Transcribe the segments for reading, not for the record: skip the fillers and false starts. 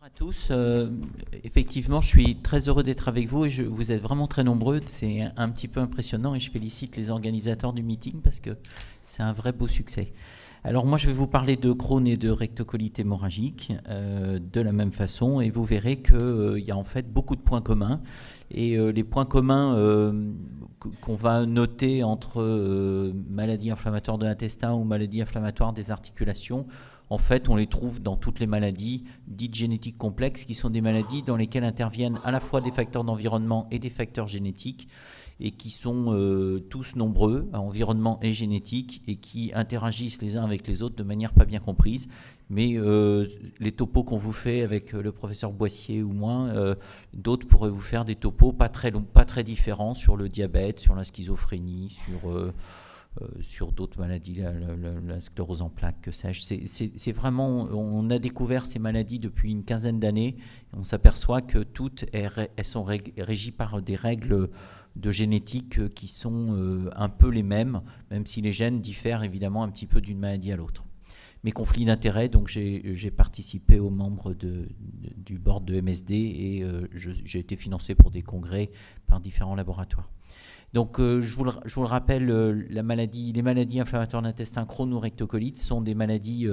Bonjour à tous. Effectivement, je suis très heureux d'être avec vous et vous êtes vraiment très nombreux. C'est un petit peu impressionnant et je félicite les organisateurs du meeting parce que c'est un vrai beau succès. Alors moi, je vais vous parler de Crohn et de rectocolite hémorragique de la même façon et vous verrez qu'il y a en fait beaucoup de points communs. Et les points communs qu'on va noter entre maladies inflammatoires de l'intestin ou maladies inflammatoires des articulations, en fait, on les trouve dans toutes les maladies dites génétiques complexes, qui sont des maladies dans lesquelles interviennent à la fois des facteurs d'environnement et des facteurs génétiques, et qui sont tous nombreux, environnement et génétique, et qui interagissent les uns avec les autres de manière pas bien comprise. Mais les topos qu'on vous fait avec le professeur Boissier ou moi, d'autres pourraient vous faire des topos pas très différents sur le diabète, sur la schizophrénie, sur d'autres maladies, la sclérose en plaques, que sais-je. C'est vraiment, on a découvert ces maladies depuis une quinzaine d'années. On s'aperçoit que toutes elles sont régies par des règles de génétique qui sont un peu les mêmes, même si les gènes diffèrent évidemment un petit peu d'une maladie à l'autre. Mes conflits d'intérêts, donc j'ai participé aux membres du board de MSD et j'ai été financé pour des congrès par différents laboratoires. Donc, je vous le rappelle, les maladies inflammatoires de l'intestin, Crohn ou rectocolite, sont des maladies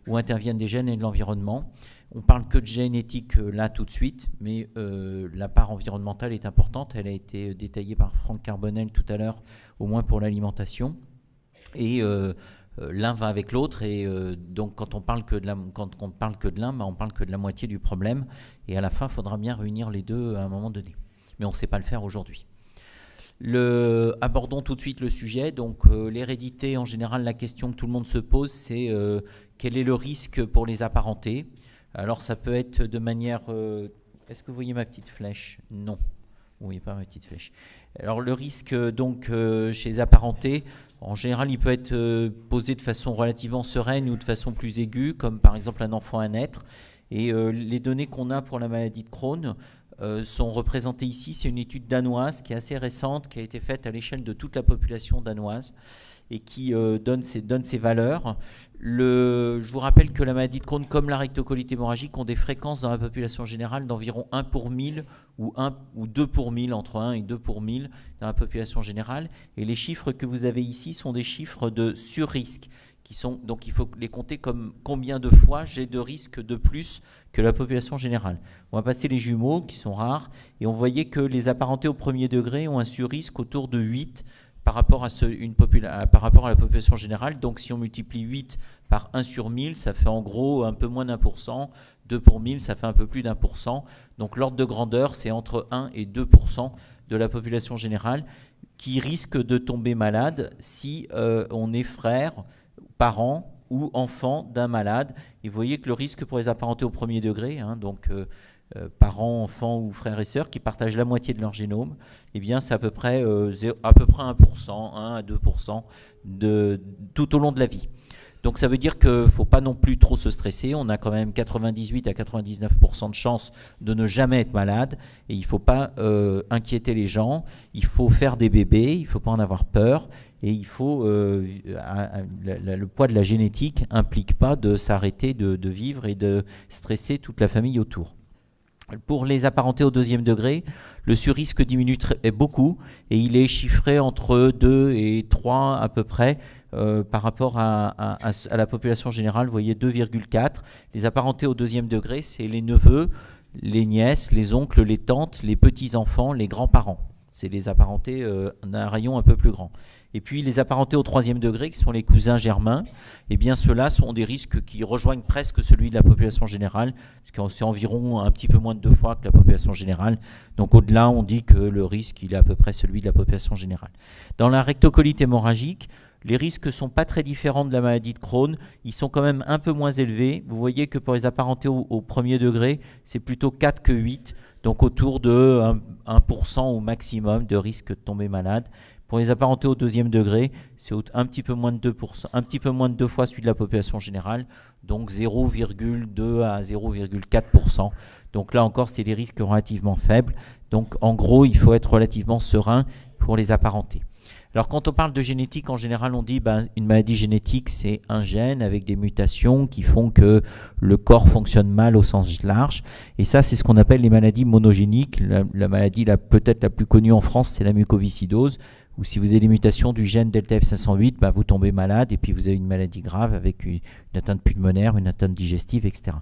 où interviennent des gènes et de l'environnement. On parle que de génétique là tout de suite, mais la part environnementale est importante. Elle a été détaillée par Franck Carbonel tout à l'heure, au moins pour l'alimentation. Et l'un va avec l'autre, et donc quand on parle que de l'un, on parle que de la moitié du problème. Et à la fin, il faudra bien réunir les deux à un moment donné. Mais on ne sait pas le faire aujourd'hui. Abordons tout de suite le sujet. Donc l'hérédité, en général, la question que tout le monde se pose, c'est quel est le risque pour les apparentés. Alors ça peut être de manière... Est-ce que vous voyez ma petite flèche? Non, vous ne voyez pas ma petite flèche. Alors le risque donc chez les apparentés, en général, il peut être posé de façon relativement sereine ou de façon plus aiguë, comme par exemple un enfant à naître. Et les données qu'on a pour la maladie de Crohn sont représentées ici. C'est une étude danoise qui est assez récente, qui a été faite à l'échelle de toute la population danoise et qui donne ces valeurs. Je vous rappelle que la maladie de Crohn, comme la rectocolite hémorragique, ont des fréquences dans la population générale d'environ 1 pour 1000 ou 2 pour 1000, entre 1 et 2 pour 1000 dans la population générale. Et les chiffres que vous avez ici sont des chiffres de sur-risque. Donc il faut les compter comme combien de fois j'ai de risques de plus que la population générale. On va passer les jumeaux qui sont rares et on voyait que les apparentés au premier degré ont un sur-risque autour de 8 par rapport à la population générale. Donc si on multiplie 8 par 1 sur 1000, ça fait en gros un peu moins d'1%. 2 pour 1000, ça fait un peu plus d'1%. Donc l'ordre de grandeur, c'est entre 1 et 2% de la population générale qui risque de tomber malade si on est frère, parents ou enfants d'un malade. Et vous voyez que le risque pour les apparentés au premier degré, donc parents, enfants ou frères et sœurs qui partagent la moitié de leur génome, eh bien c'est à peu près 1%, 1 à 2% tout au long de la vie. Donc ça veut dire qu'il ne faut pas non plus trop se stresser. On a quand même 98 à 99% de chances de ne jamais être malade. Et il ne faut pas inquiéter les gens. Il faut faire des bébés, il ne faut pas en avoir peur. Et il faut, le poids de la génétique n'implique pas de s'arrêter de vivre et de stresser toute la famille autour. Pour les apparentés au deuxième degré, le surrisque diminue beaucoup et il est chiffré entre 2 et 3 à peu près par rapport à la population générale. Vous voyez 2,4. Les apparentés au deuxième degré, c'est les neveux, les nièces, les oncles, les tantes, les petits-enfants, les grands-parents. C'est les apparentés d'un rayon un peu plus grand. Et puis les apparentés au troisième degré, qui sont les cousins germains, eh bien ceux-là sont des risques qui rejoignent presque celui de la population générale, puisque c'est environ un petit peu moins de 2 fois que la population générale. Donc au-delà, on dit que le risque, il est à peu près celui de la population générale. Dans la rectocolite hémorragique, les risques ne sont pas très différents de la maladie de Crohn, ils sont quand même un peu moins élevés. Vous voyez que pour les apparentés au premier degré, c'est plutôt 4 que 8, donc autour de 1% au maximum de risque de tomber malade. Pour les apparentés au deuxième degré, c'est un petit peu moins de 2%, un petit peu moins de 2 fois celui de la population générale, donc 0,2 à 0,4%. Donc là encore, c'est des risques relativement faibles. Donc en gros, il faut être relativement serein pour les apparentés. Alors quand on parle de génétique, en général on dit une maladie génétique c'est un gène avec des mutations qui font que le corps fonctionne mal au sens large. Et ça c'est ce qu'on appelle les maladies monogéniques. La maladie peut-être la plus connue en France c'est la mucoviscidose, ou si vous avez des mutations du gène delta F508, vous tombez malade et puis vous avez une maladie grave avec une atteinte pulmonaire, une atteinte digestive, etc.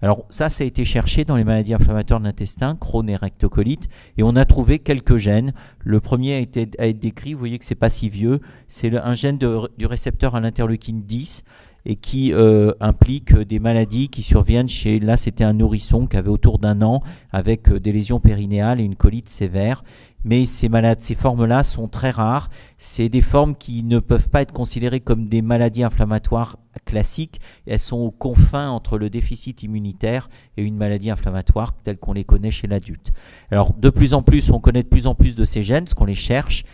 Alors ça a été cherché dans les maladies inflammatoires de l'intestin, Crohn et rectocolite, et on a trouvé quelques gènes. Le premier a été décrit, vous voyez que c'est pas si vieux, c'est un gène du récepteur à l'interleukine 10 et qui implique des maladies qui surviennent chez, là c'était un nourrisson qui avait autour d'1 an avec des lésions périnéales et une colite sévère. Mais ces formes-là sont très rares. C'est des formes qui ne peuvent pas être considérées comme des maladies inflammatoires classiques. Elles sont aux confins entre le déficit immunitaire et une maladie inflammatoire telle qu'on les connaît chez l'adulte. Alors de plus en plus, on connaît de plus en plus de ces gènes, parce qu'on les cherche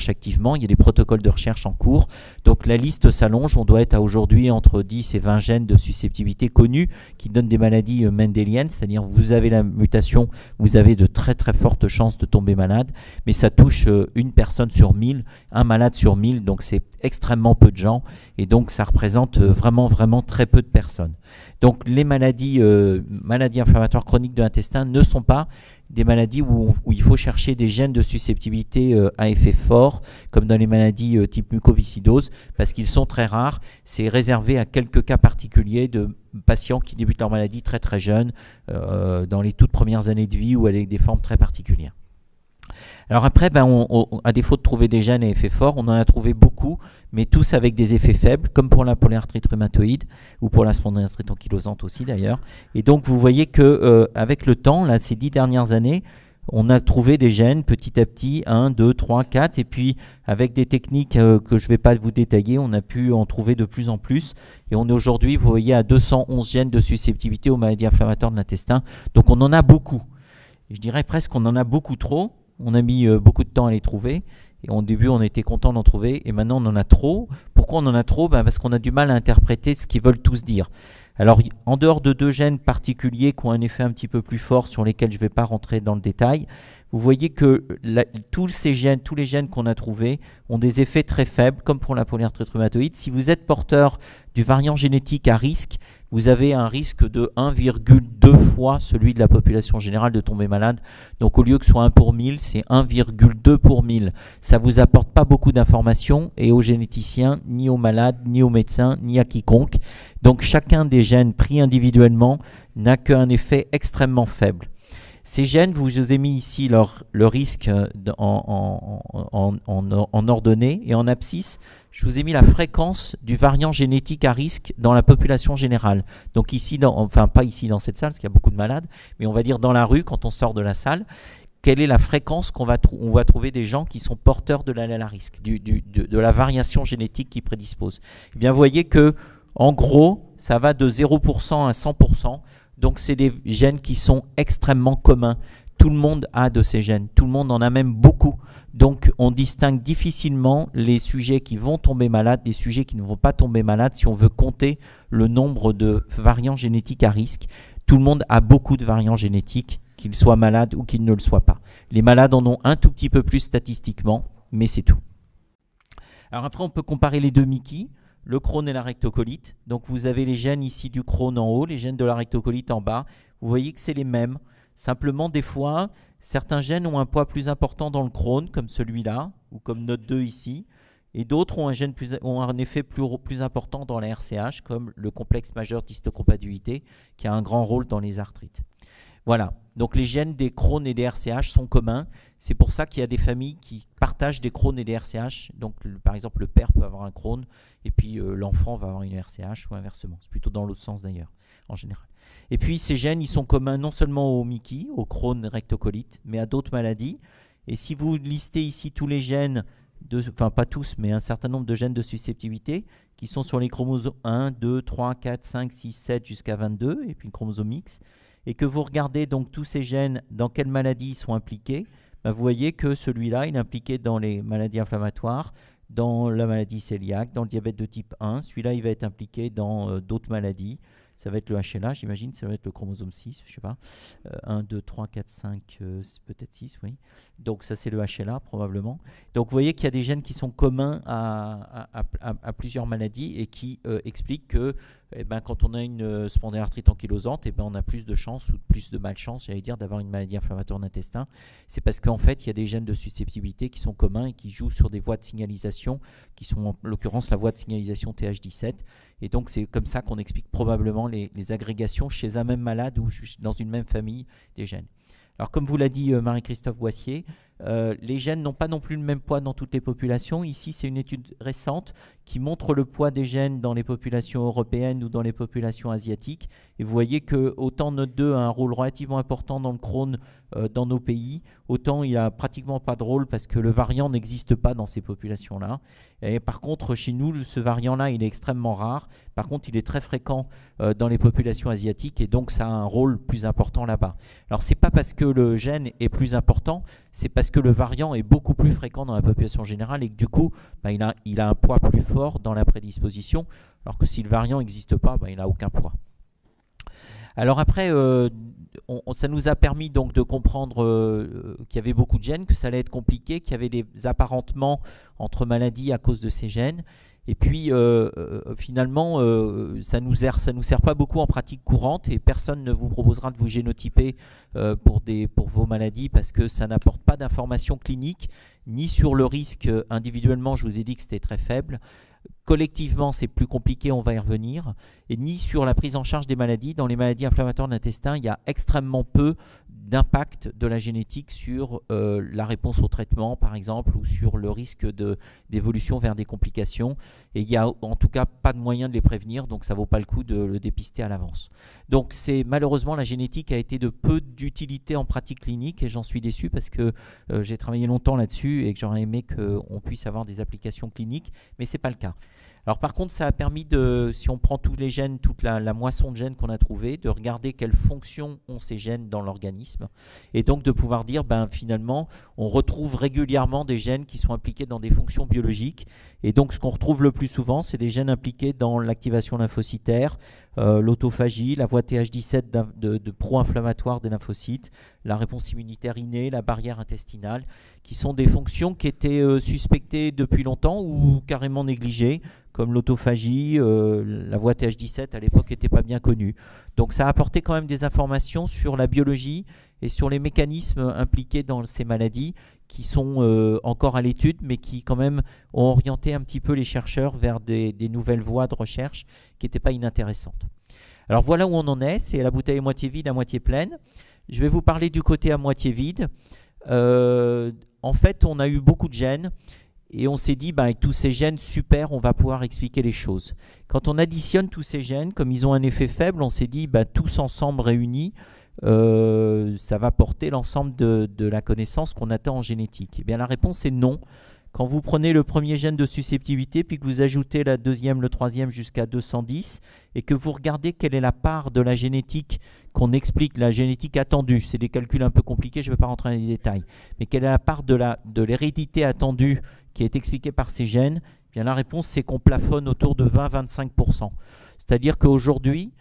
activement. Il y a des protocoles de recherche en cours. Donc la liste s'allonge. On doit être à aujourd'hui entre 10 et 20 gènes de susceptibilité connus qui donnent des maladies mendéliennes, c'est-à-dire vous avez la mutation, vous avez de très très fortes chances de tomber malade. Mais ça touche une personne sur 1000, un malade sur 1000, donc c'est extrêmement peu de gens, et donc ça représente vraiment très peu de personnes. Donc les maladies inflammatoires chroniques de l'intestin ne sont pas des maladies où il faut chercher des gènes de susceptibilité à effet fort, comme dans les maladies type mucoviscidose, parce qu'ils sont très rares. C'est réservé à quelques cas particuliers de patients qui débutent leur maladie très très jeunes, dans les toutes premières années de vie ou avec des formes très particulières. Alors après, à défaut de trouver des gènes à effet fort, on en a trouvé beaucoup, mais tous avec des effets faibles, comme pour la polyarthrite rhumatoïde ou pour la spondylarthrite ankylosante aussi d'ailleurs. Et donc vous voyez que avec le temps, là, ces 10 dernières années, on a trouvé des gènes petit à petit, 1, 2, 3, 4, et puis avec des techniques que je ne vais pas vous détailler, on a pu en trouver de plus en plus. Et on est aujourd'hui, vous voyez, à 211 gènes de susceptibilité aux maladies inflammatoires de l'intestin. Donc on en a beaucoup. Et je dirais presque qu'on en a beaucoup trop. On a mis beaucoup de temps à les trouver. Et au début, on était content d'en trouver. Et maintenant, on en a trop. Pourquoi on en a trop ? Parce qu'on a du mal à interpréter ce qu'ils veulent tous dire. Alors, en dehors de 2 gènes particuliers qui ont un effet un petit peu plus fort sur lesquels je ne vais pas rentrer dans le détail, vous voyez que tous les gènes qu'on a trouvés ont des effets très faibles, comme pour la polyarthrite rhumatoïde. Si vous êtes porteur du variant génétique à risque, vous avez un risque de 1,2 fois celui de la population générale de tomber malade. Donc au lieu que ce soit 1 pour 1000, c'est 1,2 pour 1000. Ça ne vous apporte pas beaucoup d'informations, et aux généticiens, ni aux malades, ni aux médecins, ni à quiconque. Donc chacun des gènes pris individuellement n'a qu'un effet extrêmement faible. Ces gènes, je vous ai mis ici le risque en ordonnée et en abscisse. Je vous ai mis la fréquence du variant génétique à risque dans la population générale. Donc ici, enfin pas ici dans cette salle, parce qu'il y a beaucoup de malades, mais on va dire dans la rue, quand on sort de la salle, quelle est la fréquence qu'on va trouver des gens qui sont porteurs de l'allèle à risque, de la variation génétique qui prédispose. Eh bien, vous voyez que, en gros, ça va de 0% à 100%. Donc, c'est des gènes qui sont extrêmement communs. Tout le monde a de ces gènes. Tout le monde en a même beaucoup. Donc, on distingue difficilement les sujets qui vont tomber malades des sujets qui ne vont pas tomber malades si on veut compter le nombre de variants génétiques à risque. Tout le monde a beaucoup de variants génétiques, qu'ils soient malades ou qu'ils ne le soient pas. Les malades en ont un tout petit peu plus statistiquement, mais c'est tout. Alors après, on peut comparer les deux Mickey. Le Crohn et la rectocolite. Donc vous avez les gènes ici du Crohn en haut, les gènes de la rectocolite en bas. Vous voyez que c'est les mêmes. Simplement, des fois, certains gènes ont un poids plus important dans le Crohn, comme celui-là, ou comme notre 2 ici. Et d'autres ont un effet plus important dans la RCH, comme le complexe majeur d'histocompatibilité, qui a un grand rôle dans les arthrites. Voilà, donc les gènes des Crohn et des RCH sont communs. C'est pour ça qu'il y a des familles qui partagent des Crohn et des RCH. Donc par exemple, le père peut avoir un Crohn et puis l'enfant va avoir une RCH ou inversement. C'est plutôt dans l'autre sens d'ailleurs, en général. Et puis ces gènes, ils sont communs non seulement au Mickey, au Crohn rectocolite, mais à d'autres maladies. Et si vous listez ici tous les gènes, enfin pas tous, mais un certain nombre de gènes de susceptibilité qui sont sur les chromosomes 1, 2, 3, 4, 5, 6, 7 jusqu'à 22, et puis le chromosome X, et que vous regardez donc tous ces gènes, dans quelles maladies ils sont impliqués, vous voyez que celui-là, il est impliqué dans les maladies inflammatoires, dans la maladie cœliaque, dans le diabète de type 1. Celui-là, il va être impliqué dans d'autres maladies. ça va être le HLA, j'imagine, ça va être le chromosome 6, je sais pas. 1, 2, 3, 4, 5, peut-être 6, oui. Donc ça c'est le HLA probablement. Donc vous voyez qu'il y a des gènes qui sont communs à plusieurs maladies et qui expliquent que quand on a une spondylarthrite ankylosante, on a plus de chances ou plus de malchance, j'allais dire, d'avoir une maladie inflammatoire de l'intestin. C'est parce qu'en fait, il y a des gènes de susceptibilité qui sont communs et qui jouent sur des voies de signalisation, qui sont en l'occurrence la voie de signalisation TH17. Et donc, c'est comme ça qu'on explique probablement les agrégations chez un même malade ou dans une même famille des gènes. Alors, comme vous l'a dit Marie-Christophe Boissier, les gènes n'ont pas non plus le même poids dans toutes les populations. Ici, c'est une étude récente qui montre le poids des gènes dans les populations européennes ou dans les populations asiatiques. Et vous voyez que autant NOT2 a un rôle relativement important dans le Crohn dans nos pays, autant il n'y a pratiquement pas de rôle parce que le variant n'existe pas dans ces populations-là. Et par contre, chez nous, ce variant-là, il est extrêmement rare. Par contre, il est très fréquent dans les populations asiatiques et donc ça a un rôle plus important là-bas. Alors, ce n'est pas parce que le gène est plus important, c'est parce que le variant est beaucoup plus fréquent dans la population générale et que du coup, il a un poids plus fort dans la prédisposition, alors que si le variant n'existe pas, il n'a aucun poids. Alors après, ça nous a permis donc de comprendre qu'il y avait beaucoup de gènes, que ça allait être compliqué, qu'il y avait des apparentements entre maladies à cause de ces gènes. Et puis finalement, ça nous sert pas beaucoup en pratique courante et personne ne vous proposera de vous génotyper pour vos maladies parce que ça n'apporte pas d'informations cliniques ni sur le risque individuellement. Je vous ai dit que c'était très faible. Collectivement, c'est plus compliqué, on va y revenir, et ni sur la prise en charge des maladies. Dans les maladies inflammatoires de l'intestin, il y a extrêmement peu d'impact de la génétique sur la réponse au traitement, par exemple, ou sur le risque d'évolution vers des complications. Et il n'y a en tout cas pas de moyen de les prévenir, donc ça ne vaut pas le coup de le dépister à l'avance. Donc malheureusement, la génétique a été de peu d'utilité en pratique clinique, et j'en suis déçu parce que j'ai travaillé longtemps là-dessus et que j'aurais aimé qu'on puisse avoir des applications cliniques, mais ce n'est pas le cas. Alors par contre, ça a permis si on prend tous les gènes, toute la moisson de gènes qu'on a trouvée, de regarder quelles fonctions ont ces gènes dans l'organisme et donc de pouvoir dire, finalement, on retrouve régulièrement des gènes qui sont impliqués dans des fonctions biologiques. Et donc ce qu'on retrouve le plus souvent, c'est des gènes impliqués dans l'activation lymphocytaire, l'autophagie, la voie TH17 de pro-inflammatoire des lymphocytes, la réponse immunitaire innée, la barrière intestinale, qui sont des fonctions qui étaient suspectées depuis longtemps ou carrément négligées, comme l'autophagie, la voie TH17 à l'époque n'était pas bien connue. Donc ça a apporté quand même des informations sur la biologie et sur les mécanismes impliqués dans ces maladies qui sont encore à l'étude, mais qui quand même ont orienté un petit peu les chercheurs vers des nouvelles voies de recherche qui n'étaient pas inintéressantes. Alors voilà où on en est, c'est la bouteille à moitié vide, à moitié pleine. Je vais vous parler du côté à moitié vide. En fait, on a eu beaucoup de gènes. Et on s'est dit, avec tous ces gènes, super, on va pouvoir expliquer les choses. Quand on additionne tous ces gènes, comme ils ont un effet faible, on s'est dit, tous ensemble réunis, ça va porter l'ensemble de la connaissance qu'on attend en génétique. Eh bien, la réponse est non. Quand vous prenez le premier gène de susceptibilité, puis que vous ajoutez la deuxième, le troisième jusqu'à 210, et que vous regardez quelle est la part de la génétique qu'on explique, la génétique attendue, c'est des calculs un peu compliqués, je ne vais pas rentrer dans les détails, mais quelle est la part de l'hérédité attendue qui est expliquée par ces gènes, eh bien la réponse c'est qu'on plafonne autour de 20-25%. C'est-à-dire qu'aujourd'hui,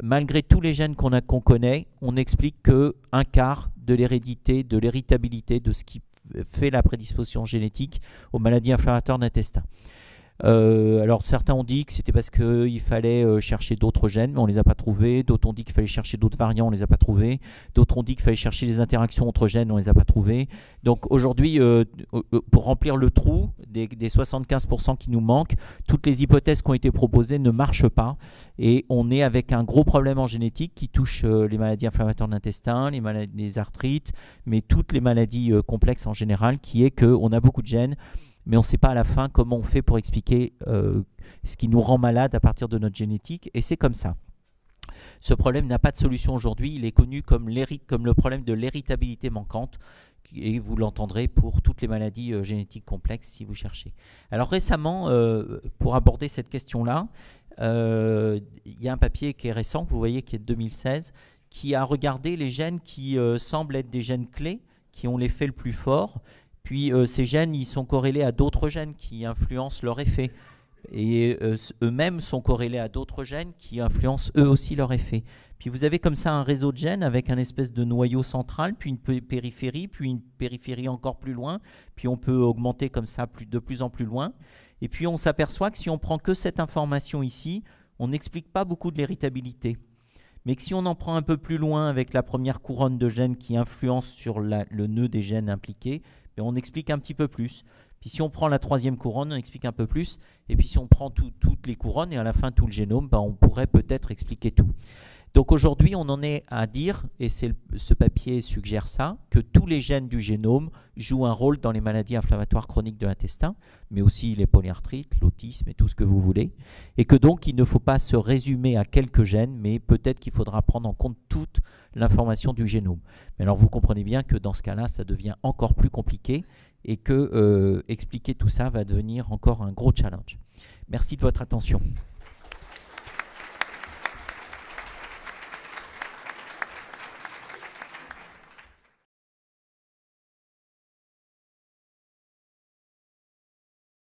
malgré tous les gènes qu'on connaît, on n'explique qu'un quart de l'hérédité, de l'héritabilité, de ce qui fait la prédisposition génétique aux maladies inflammatoires de l'intestin. Alors certains ont dit que c'était parce qu'il fallait chercher d'autres gènes, mais on ne les a pas trouvés. D'autres ont dit qu'il fallait chercher d'autres variants, on ne les a pas trouvés. D'autres ont dit qu'il fallait chercher des interactions entre gènes, on ne les a pas trouvés. Donc aujourd'hui, pour remplir le trou des 75% qui nous manquent, toutes les hypothèses qui ont été proposées ne marchent pas. Et on est avec un gros problème en génétique qui touche les maladies inflammatoires de l'intestin, les arthrites, mais toutes les maladies complexes en général, qui est qu'on a beaucoup de gènes, mais on ne sait pas à la fin comment on fait pour expliquer ce qui nous rend malade à partir de notre génétique, et c'est comme ça. Ce problème n'a pas de solution aujourd'hui, il est connu comme le problème de l'héritabilité manquante, et vous l'entendrez pour toutes les maladies génétiques complexes si vous cherchez. Alors récemment, pour aborder cette question-là, il y a un papier qui est récent, que vous voyez, qui est de 2016, qui a regardé les gènes qui semblent être des gènes clés, qui ont l'effet le plus fort. Puis ces gènes, ils sont corrélés à d'autres gènes qui influencent leur effet. Et eux-mêmes sont corrélés à d'autres gènes qui influencent eux aussi leur effet. Puis vous avez comme ça un réseau de gènes avec un espèce de noyau central, puis une périphérie, puis une périphérie encore plus loin, puis on peut augmenter comme ça de plus en plus loin. Et puis on s'aperçoit que si on prend que cette information ici, on n'explique pas beaucoup de l'héritabilité. Mais que si on en prend un peu plus loin avec la première couronne de gènes qui influence sur le nœud des gènes impliqués, on explique un petit peu plus. Puis si on prend la troisième couronne, on explique un peu plus. Et puis si on prend toutes les couronnes et à la fin tout le génome, on pourrait peut-être expliquer tout. Donc aujourd'hui, on en est à dire, et ce papier suggère ça, que tous les gènes du génome jouent un rôle dans les maladies inflammatoires chroniques de l'intestin, mais aussi les polyarthrites, l'autisme et tout ce que vous voulez. Et que donc, il ne faut pas se résumer à quelques gènes, mais peut-être qu'il faudra prendre en compte toute l'information du génome. Mais alors, vous comprenez bien que dans ce cas-là, ça devient encore plus compliqué et que expliquer tout ça va devenir encore un gros challenge. Merci de votre attention.